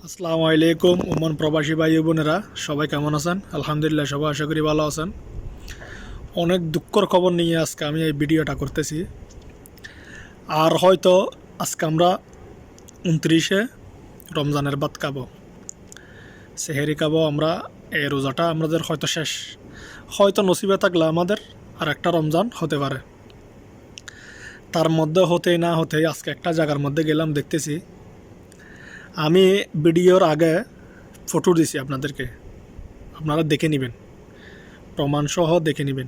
আসসালামু আলাইকুম ওমান প্রবাসী ভাই বোনেরা, সবাই কেমন আছেন? আলহামদুলিল্লাহ, সবাই আশা করি ভালো আছেন। অনেক দুঃখর খবর নিয়ে আজকে আমি এই ভিডিওটা করতেছি। আর হয়তো আজকে আমরা 29-এ রমজানের বাদ খাবো, সেহেরি খাবো আমরা। এই রোজাটা আমাদের হয়তো শেষ, হয়তো নসিবে থাকলে আমাদের আর একটা রমজান হতে পারে। তার মধ্যে হতেই না হতেই আজকে একটা জায়গার মধ্যে গেলাম, দেখতেছি আমি ভিডিওর আগে ফটো দিছি আপনাদেরকে, আপনারা দেখে নেবেন, প্রমাণসহ দেখে নেবেন।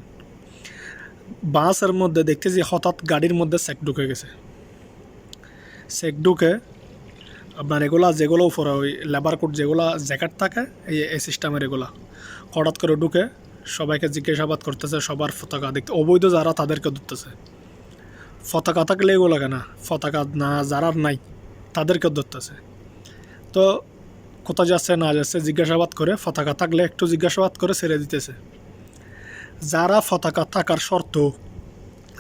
বাসের মধ্যে দেখতেছি হঠাৎ গাড়ির মধ্যে চেক ঢুকে গেছে। চেক ঢুকে আপনার এগুলা যেগুলো উপরে ওই লেবার কোড যেগুলো জ্যাকেট থাকে, এই সিস্টেমের এগুলা হঠাৎ করে ঢুকে সবাইকে জিজ্ঞাসাবাদ করতেছে। সবার পতাকা দেখতে অবৈধ যারা তাদেরকে ধরতেছে। পতাকা থাকলে এগুলো কেনা, পতাকা না যারা নাই তাদেরকে ধরতেছে। তো কোথায় যাচ্ছে না যাচ্ছে জিজ্ঞাসাবাদ করে, পতাকা থাকলে একটু জিজ্ঞাসাবাদ করে ছেড়ে দিতেছে। যারা পতাকা থাকার শর্ত,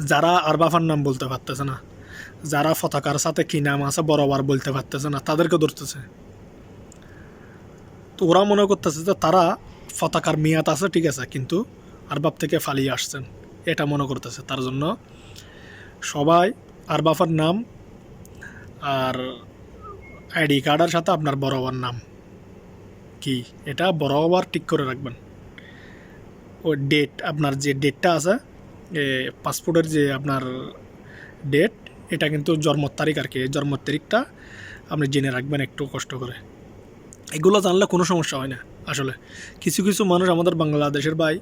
যারা আর বাবার নাম বলতে পারতেছে না, যারা পতাকার সাথে কী নাম আছে বরাবর বলতে পারতেছে না, তাদেরকে ধরতেছে। তো ওরা মনে করতেছে যে তারা পতাকার মেয়াদ আছে, ঠিক আছে, কিন্তু আরবাব থেকে ফালিয়ে আসছেন, এটা মনে করতেছে। তার জন্য সবাই আর বাবার নাম আর আইডি কার্ডের সাথে আপনার বরাবর নাম কি, এটা বরাবর ঠিক করে রাখবেন। ওই ডেট, আপনার যে ডেটটা আছে পাসপোর্টের যে আপনার ডেট, এটা কিন্তু জন্মের তারিখ আর কি, জন্মের তারিখটা আপনি জেনে রাখবেন একটু কষ্ট করে। এগুলো জানলে কোনো সমস্যা হয় না। আসলে কিছু কিছু মানুষ আমাদের বাংলাদেশের ভাই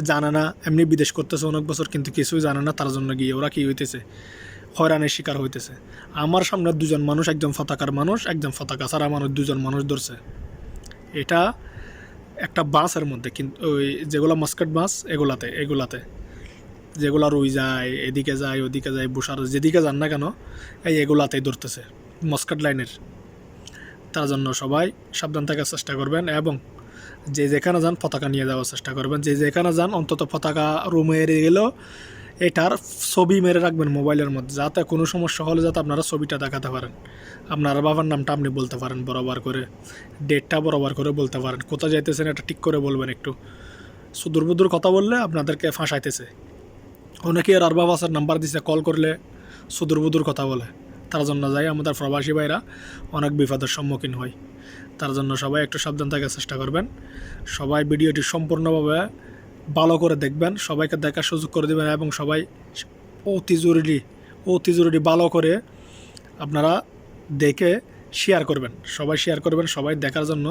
জানে না, এমনি বিদেশ করতেছে অনেক বছর, কিন্তু কিছুই জানে না। তার জন্য গিয়ে ওরা কী হইতেছে, হয়রানির শিকার হইতেছে। আমার সামনে দুজন মানুষ, একজন পতাকার মানুষ, একজন পতাকা ছাড়া মানুষ, দুজন মানুষ ধরছে। এটা একটা বাসের মধ্যে, কিন্তু ওই যেগুলো মাস্কেট বাস এগুলাতে যেগুলো রুই যায়, এদিকে যায় ওদিকে যায়, বুসার যেদিকে যান না কেন, এগুলাতেই ধরতেছে মস্কাট লাইনের। তার জন্য সবাই সাবধান থাকার চেষ্টা করবেন এবং যে যেখানে যান পতাকা নিয়ে যাওয়ার চেষ্টা করবেন। যে যেখানে যান অন্তত পতাকা রুমে গেলেও এটার ছবি মেরে রাখবেন মোবাইলের মধ্যে, যাতে কোনো সমস্যা হলে যাতে আপনারা ছবিটা দেখাতে পারেন। আপনার বাবার নামটা আপনি বলতে পারেন বরাবর করে, ডেটটা বরাবর করে বলতে পারেন। কোথায় যাইতেছেন এটা ঠিক করে বলবেন। একটু সুদূর বুদূর কথা বললে আপনাদেরকে ফাঁসাইতেছে। অনেকে আর বাবাসের নাম্বার দিছে, কল করলে সুদূর বুদূর কথা বলে। তার জন্য যাই আমাদের প্রবাসী ভাইরা অনেক বিপদের সম্মুখীন হয়। তার জন্য সবাই একটু সাবধান থাকার চেষ্টা করবেন। সবাই ভিডিওটি সম্পূর্ণভাবে ভালো করে দেখবেন, সবাইকে দেখার সুযোগ করে দেবেন এবং সবাই অতি জরুরি ভালো করে আপনারা দেখে শেয়ার করবেন। সবাই শেয়ার করবেন, সবাই দেখার জন্য।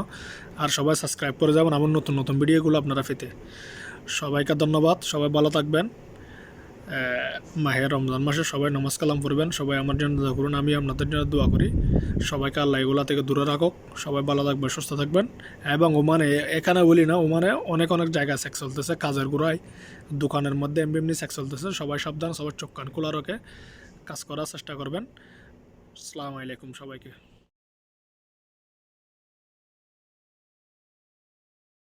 আর সবাই সাবস্ক্রাইব করে যাবেন আমার নতুন নতুন ভিডিওগুলো আপনারা পেতে। সবাইকে ধন্যবাদ, সবাই ভালো থাকবেন। মাহে রমজান মাসে সবাই নামাজ কালাম পড়বেন, সবাই আমার জন্য দোয়া করুন, আমি আপনাদের জন্য দোয়া করি। সবাইকে আল্লাহ এগুলা থেকে দূরে রাখুক। সবাই ভালো থাকবেন, সুস্থ থাকবেন। এবং ওমানে, এখানে বলি না, ওমানে অনেক জায়গায় সেক্স চলতেছে, কাজের গোড়ায় দোকানের মধ্যে এমনি সেক্স চলতেছে। সবাই সাবধান, সবাই চোখ কান খোলা রেখে কাজ করার চেষ্টা করবেন। আসসালামু আলাইকুম সবাইকে।